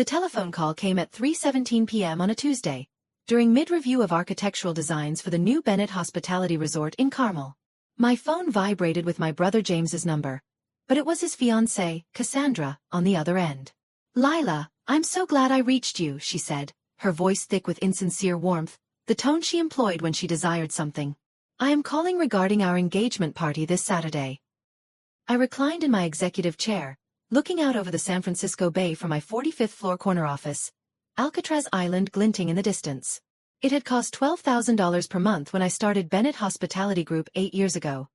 The telephone call came at 3:17 p.m. on a Tuesday, during mid-review of architectural designs for the new Bennett Hospitality Resort in Carmel. My phone vibrated with my brother James's number, but it was his fiancée, Cassandra, on the other end. "Lila, I'm so glad I reached you," she said, her voice thick with insincere warmth, the tone she employed when she desired something. "I am calling regarding our engagement party this Saturday." I reclined in my executive chair, looking out over the San Francisco Bay from my 45th floor corner office, Alcatraz Island glinting in the distance. It had cost $12,000 per month when I started Bennett Hospitality Group 8 years ago.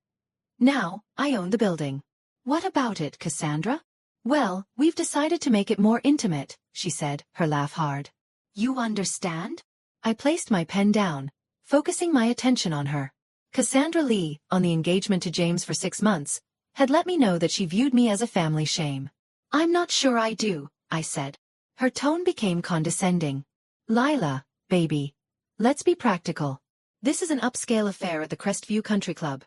Now, I own the building. "What about it, Cassandra?" "Well, we've decided to make it more intimate," she said, her laugh hard. "You understand?" I placed my pen down, focusing my attention on her. Cassandra Lee, on the engagement to James for 6 months, had let me know that she viewed me as a family shame. "I'm not sure I do," I said. Her tone became condescending. "Lila, baby. Let's be practical. This is an upscale affair at the Crestview Country Club.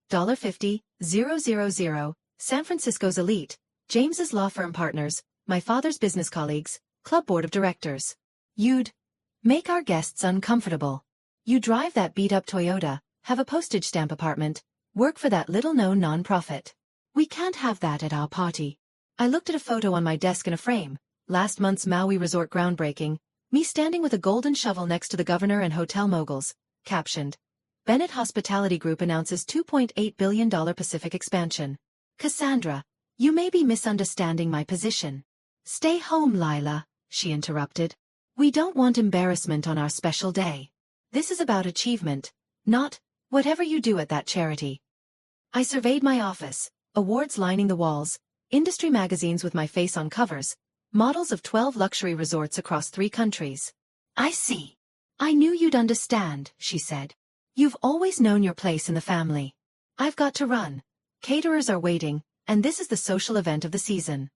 $50,000, San Francisco's elite, James's law firm partners, my father's business colleagues, club board of directors. You'd make our guests uncomfortable. You drive that beat-up Toyota, have a postage stamp apartment, work for that little-known non-profit. We can't have that at our party." I looked at a photo on my desk in a frame, last month's Maui resort groundbreaking, me standing with a golden shovel next to the governor and hotel moguls, captioned, "Bennett Hospitality Group announces $2.8 billion Pacific expansion." "Cassandra, you may be misunderstanding my position." "Stay home, Lila," she interrupted. "We don't want embarrassment on our special day. This is about achievement, not whatever you do at that charity." I surveyed my office, awards lining the walls, industry magazines with my face on covers, models of 12 luxury resorts across 3 countries. "I see. I knew you'd understand," she said. "You've always known your place in the family. I've got to run. Caterers are waiting, and this is the social event of the season."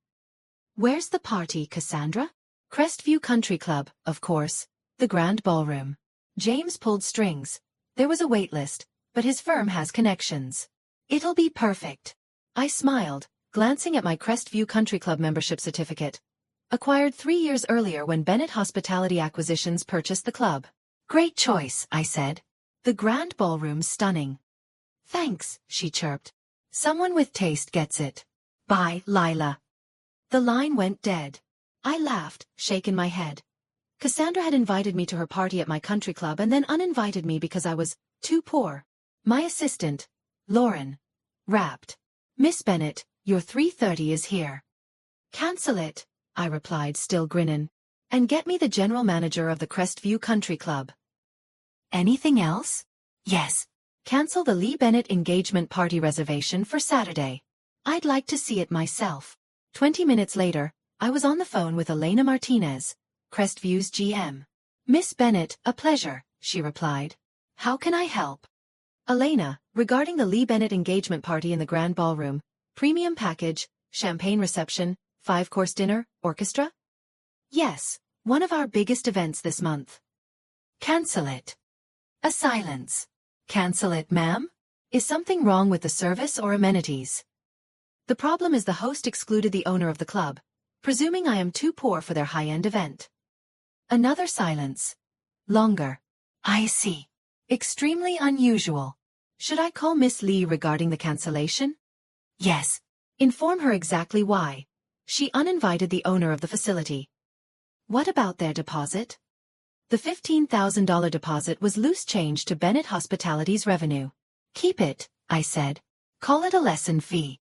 "Where's the party, Cassandra?" "Crestview Country Club, of course, the Grand Ballroom." James pulled strings. There was a wait list, but his firm has connections. "It'll be perfect." I smiled, glancing at my Crestview Country Club membership certificate, acquired 3 years earlier when Bennett Hospitality Acquisitions purchased the club. "Great choice," I said. "The Grand Ballroom's stunning." "Thanks," she chirped. "Someone with taste gets it. Bye, Lila." The line went dead. I laughed, shaking my head. Cassandra had invited me to her party at my country club and then uninvited me because I was too poor. My assistant, Lauren, rapped. "Miss Bennett, your 3:30 is here." "Cancel it," I replied, still grinning. "And get me the general manager of the Crestview Country Club." "Anything else?" "Yes. Cancel the Lee Bennett engagement party reservation for Saturday. I'd like to see it myself." 20 minutes later, I was on the phone with Elena Martinez, Crestview's GM. "Miss Bennett, a pleasure," she replied. "How can I help?" "Elena, regarding the Lee Bennett engagement party in the Grand Ballroom, premium package, champagne reception, 5-course dinner, orchestra?" "Yes, one of our biggest events this month." "Cancel it." A silence. "Cancel it, ma'am? Is something wrong with the service or amenities?" "The problem is the host excluded the owner of the club, presuming I am too poor for their high-end event." Another silence. Longer. "I see. Extremely unusual. Should I call Miss Lee regarding the cancellation?" "Yes. Inform her exactly why. She uninvited the owner of the facility." "What about their deposit?" "The $15,000 deposit was loose change to Bennett Hospitality's revenue." "Keep it," I said. "Call it a lesson fee."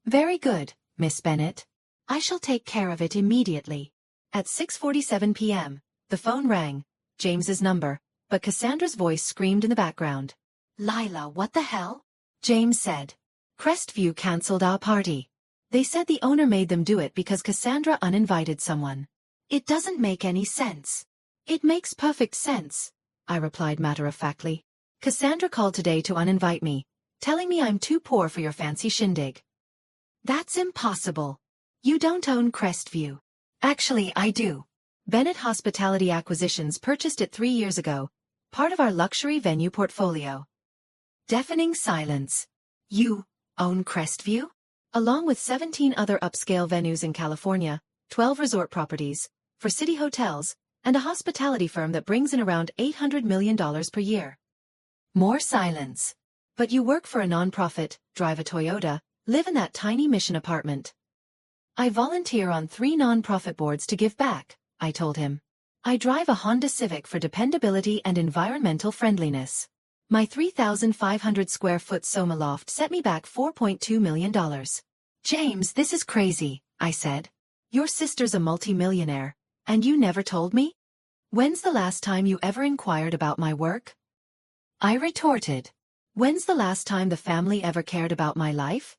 "Very good, Miss Bennett. I shall take care of it immediately." At 6:47 p.m., the phone rang, James's number, but Cassandra's voice screamed in the background. "Lila, what the hell?" James said. "Crestview cancelled our party. They said the owner made them do it because Cassandra uninvited someone." "It doesn't make any sense." "It makes perfect sense," I replied matter-of-factly. "Cassandra called today to uninvite me, telling me I'm too poor for your fancy shindig." "That's impossible. You don't own Crestview." "Actually, I do. Bennett Hospitality Acquisitions purchased it 3 years ago, part of our luxury venue portfolio." Deafening silence. "You own Crestview?" "Along with 17 other upscale venues in California, 12 resort properties, for city hotels, and a hospitality firm that brings in around $800 million per year. More silence. But you work for a non-profit, drive a Toyota, live in that tiny mission apartment. I volunteer on 3 non-profit boards to give back, I told him. I drive a Honda Civic for dependability and environmental friendliness. My 3,500 square foot Soma loft set me back $4.2 million. James, this is crazy, I said. Your sister's a multi-millionaire, and you never told me? When's the last time you ever inquired about my work? I retorted. When's the last time the family ever cared about my life?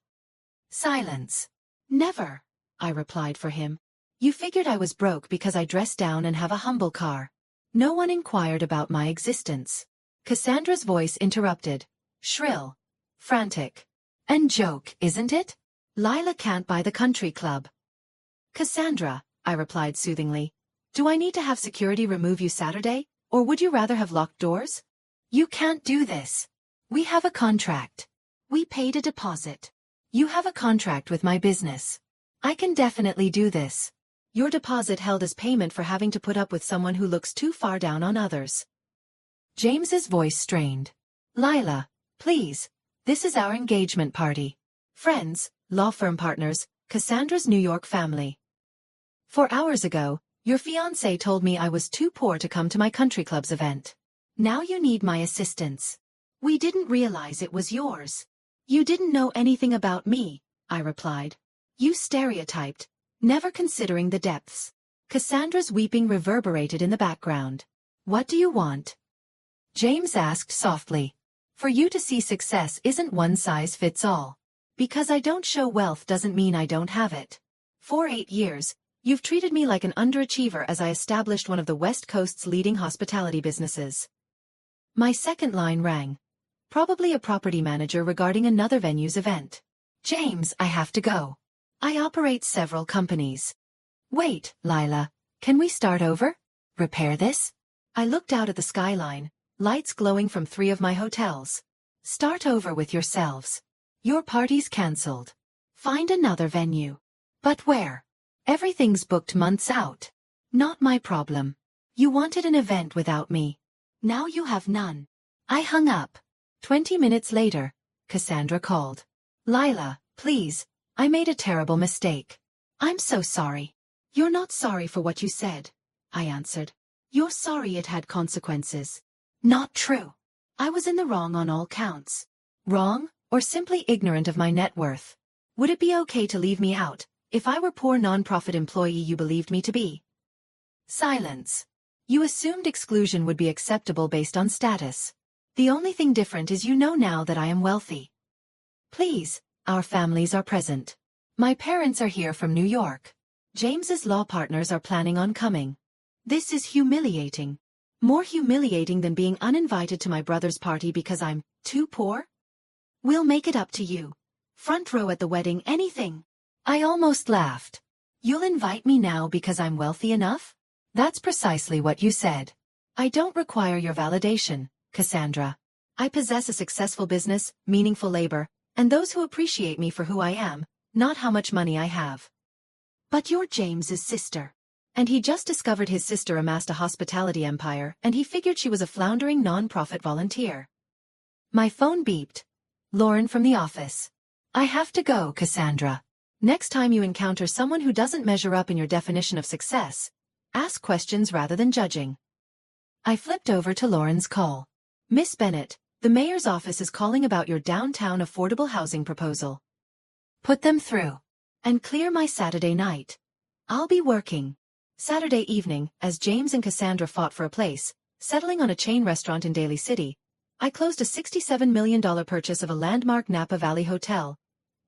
Silence. Never, I replied for him. You figured I was broke because I dress down and have a humble car. No one inquired about my existence. Cassandra's voice interrupted. Shrill. Frantic. And joke, isn't it? Lila can't buy the country club. Cassandra, I replied soothingly. Do I need to have security remove you Saturday, or would you rather have locked doors? You can't do this. We have a contract. We paid a deposit. You have a contract with my business. I can definitely do this. Your deposit held as payment for having to put up with someone who looks too far down on others. James's voice strained. Lila, please. This is our engagement party. Friends, law firm partners, Cassandra's New York family. 4 hours ago, your fiancé told me I was too poor to come to my country club's event. Now you need my assistance. We didn't realize it was yours. You didn't know anything about me, I replied. You stereotyped, never considering the depths. Cassandra's weeping reverberated in the background. What do you want? James asked softly. For you to see success isn't one size fits all. Because I don't show wealth doesn't mean I don't have it. For 8 years, you've treated me like an underachiever as I established one of the West Coast's leading hospitality businesses. My second line rang. Probably a property manager regarding another venue's event. James, I have to go. I operate several companies. Wait, Lila, can we start over? Repair this? I looked out at the skyline, lights glowing from 3 of my hotels. Start over with yourselves. Your party's cancelled. Find another venue. But where? Everything's booked months out. Not my problem. You wanted an event without me. Now you have none. I hung up. 20 minutes later, Cassandra called. Lila, please, I made a terrible mistake. I'm so sorry. You're not sorry for what you said, I answered. You're sorry it had consequences. Not true. I was in the wrong on all counts. Wrong, or simply ignorant of my net worth. Would it be okay to leave me out, if I were poor non-profit employee you believed me to be? Silence. You assumed exclusion would be acceptable based on status. The only thing different is you know now that I am wealthy. Please, our families are present. My parents are here from New York. James's law partners are planning on coming. This is humiliating. More humiliating than being uninvited to my brother's party because I'm too poor? We'll make it up to you. Front row at the wedding, anything. I almost laughed. You'll invite me now because I'm wealthy enough? That's precisely what you said. I don't require your validation, Cassandra. I possess a successful business, meaningful labor, and those who appreciate me for who I am, not how much money I have. But you're James's sister. And he just discovered his sister amassed a hospitality empire, and he figured she was a floundering non-profit volunteer. My phone beeped. Lauren from the office. I have to go, Cassandra. Next time you encounter someone who doesn't measure up in your definition of success, ask questions rather than judging. I flipped over to Lauren's call. Miss Bennett, the mayor's office is calling about your downtown affordable housing proposal. Put them through. And clear my Saturday night. I'll be working. Saturday evening, as James and Cassandra fought for a place, settling on a chain restaurant in Daly City, I closed a $67 million purchase of a landmark Napa Valley hotel,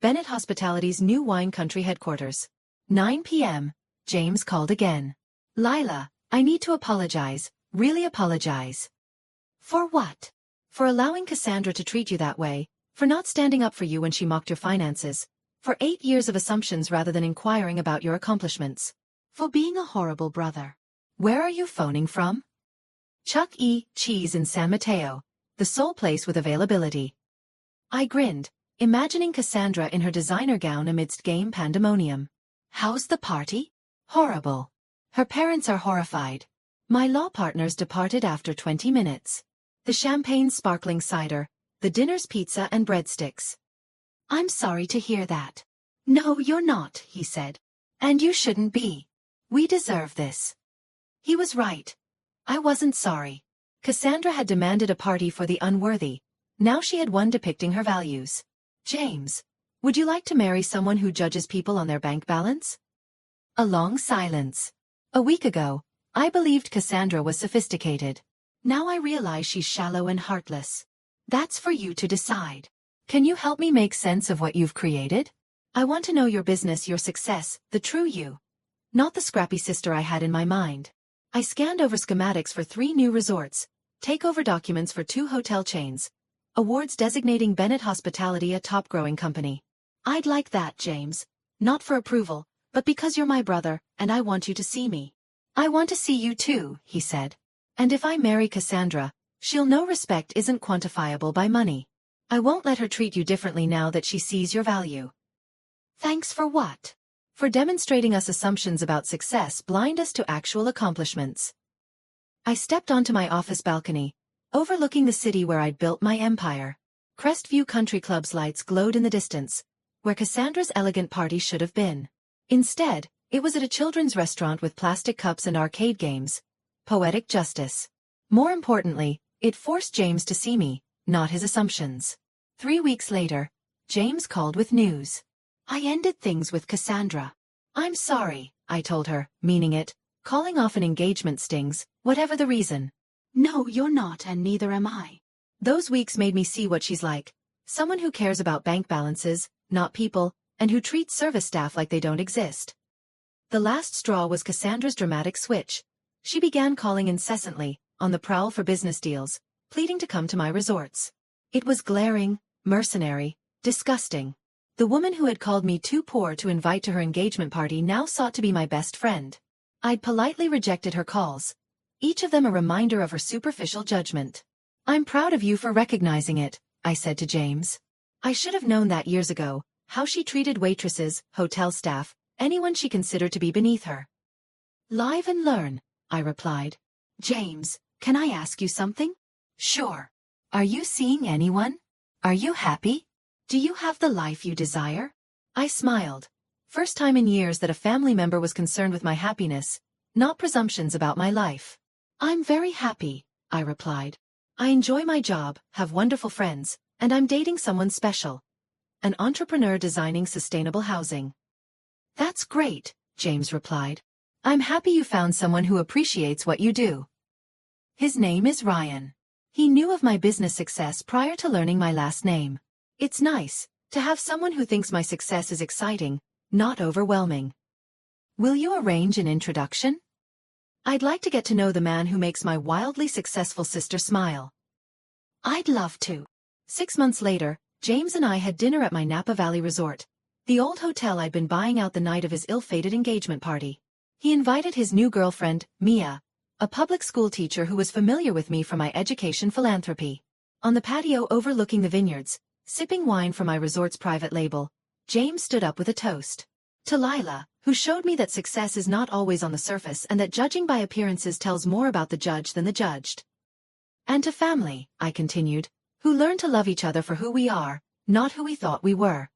Bennett Hospitality's new wine country headquarters. 9 p.m., James called again. Lila, I need to apologize, really apologize. For what? For allowing Cassandra to treat you that way, for not standing up for you when she mocked your finances, for 8 years of assumptions rather than inquiring about your accomplishments, for being a horrible brother. Where are you phoning from? Chuck E. Cheese in San Mateo, the sole place with availability. I grinned, imagining Cassandra in her designer gown amidst game pandemonium. How's the party? Horrible. Her parents are horrified. My law partners departed after 20 minutes. The champagne's sparkling cider, the dinner's pizza and breadsticks. I'm sorry to hear that. No, you're not, he said. And you shouldn't be. We deserve this. He was right. I wasn't sorry. Cassandra had demanded a party for the unworthy. Now she had one depicting her values. James, would you like to marry someone who judges people on their bank balance? A long silence. A week ago, I believed Cassandra was sophisticated. Now I realize she's shallow and heartless. That's for you to decide. Can you help me make sense of what you've created? I want to know your business, your success, the true you. Not the scrappy sister I had in my mind. I scanned over schematics for 3 new resorts, takeover documents for 2 hotel chains, awards designating Bennett Hospitality a top-growing company. I'd like that, James. Not for approval, but because you're my brother, and I want you to see me. I want to see you too, he said. And if I marry Cassandra, she'll know respect isn't quantifiable by money. I won't let her treat you differently now that she sees your value. Thanks for what? For demonstrating us assumptions about success blind us to actual accomplishments. I stepped onto my office balcony, overlooking the city where I'd built my empire. Crestview Country Club's lights glowed in the distance, where Cassandra's elegant party should have been. Instead, it was at a children's restaurant with plastic cups and arcade games. Poetic justice. More importantly, it forced James to see me, not his assumptions. 3 weeks later, James called with news. I ended things with Cassandra. I'm sorry, I told her, meaning it. Calling off an engagement stings, whatever the reason. No, you're not, and neither am I. Those weeks made me see what she's like. Someone who cares about bank balances, not people, and who treats service staff like they don't exist. The last straw was Cassandra's dramatic switch. She began calling incessantly, on the prowl for business deals, pleading to come to my resorts. It was glaring, mercenary, disgusting. The woman who had called me too poor to invite to her engagement party now sought to be my best friend. I'd politely rejected her calls, each of them a reminder of her superficial judgment. I'm proud of you for recognizing it, I said to James. I should have known that years ago, how she treated waitresses, hotel staff, anyone she considered to be beneath her. Live and learn, I replied. James, can I ask you something? Sure. Are you seeing anyone? Are you happy? Do you have the life you desire? I smiled. First time in years that a family member was concerned with my happiness, not presumptions about my life. I'm very happy, I replied. I enjoy my job, have wonderful friends, and I'm dating someone special. An entrepreneur designing sustainable housing. That's great, James replied. I'm happy you found someone who appreciates what you do. His name is Ryan. He knew of my business success prior to learning my last name. It's nice to have someone who thinks my success is exciting, not overwhelming. Will you arrange an introduction? I'd like to get to know the man who makes my wildly successful sister smile. I'd love to. 6 months later, James and I had dinner at my Napa Valley resort, the old hotel I'd been buying out the night of his ill-fated engagement party. He invited his new girlfriend, Mia, a public school teacher who was familiar with me from my education philanthropy. On the patio overlooking the vineyards, sipping wine from my resort's private label, James stood up with a toast. To Lila, who showed me that success is not always on the surface and that judging by appearances tells more about the judge than the judged. And to family, I continued, who learn to love each other for who we are, not who we thought we were.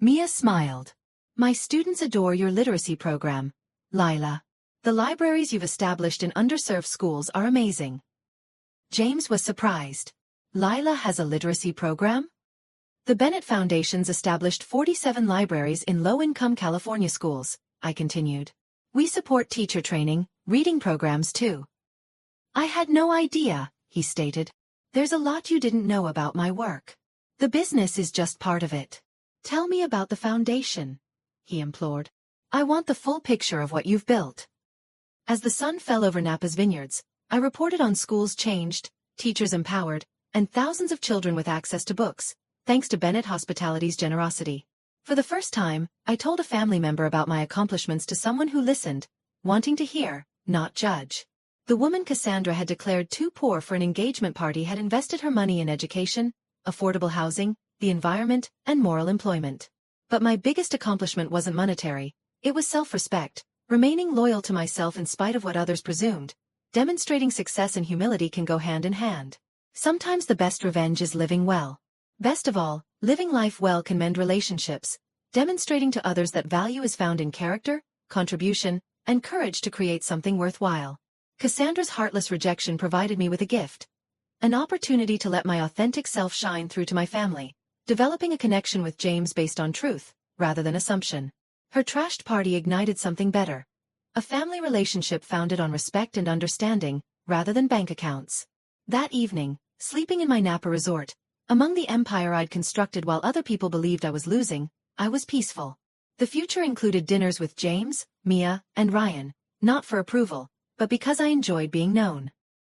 Mia smiled. My students adore your literacy program, Lila. The libraries you've established in underserved schools are amazing. James was surprised. Lila has a literacy program? The Bennett Foundation's established 47 libraries in low-income California schools, I continued. We support teacher training, reading programs too. I had no idea, he stated. There's a lot you didn't know about my work. The business is just part of it. Tell me about the foundation, he implored. I want the full picture of what you've built. As the sun fell over Napa's vineyards, I reported on schools changed, teachers empowered, and thousands of children with access to books, thanks to Bennett Hospitality's generosity. For the first time, I told a family member about my accomplishments to someone who listened, wanting to hear, not judge. The woman Cassandra had declared too poor for an engagement party had invested her money in education, affordable housing, the environment, and moral employment. But my biggest accomplishment wasn't monetary, it was self-respect, remaining loyal to myself in spite of what others presumed. Demonstrating success and humility can go hand in hand. Sometimes the best revenge is living well. Best of all, living life well can mend relationships, demonstrating to others that value is found in character, contribution, and courage to create something worthwhile. Cassandra's heartless rejection provided me with a gift. An opportunity to let my authentic self shine through to my family, developing a connection with James based on truth, rather than assumption. Her trashed party ignited something better. A family relationship founded on respect and understanding, rather than bank accounts. That evening, sleeping in my Napa resort, among the empire I'd constructed while other people believed I was losing, I was peaceful. The future included dinners with James, Mia, and Ryan, not for approval, but because I enjoyed being known.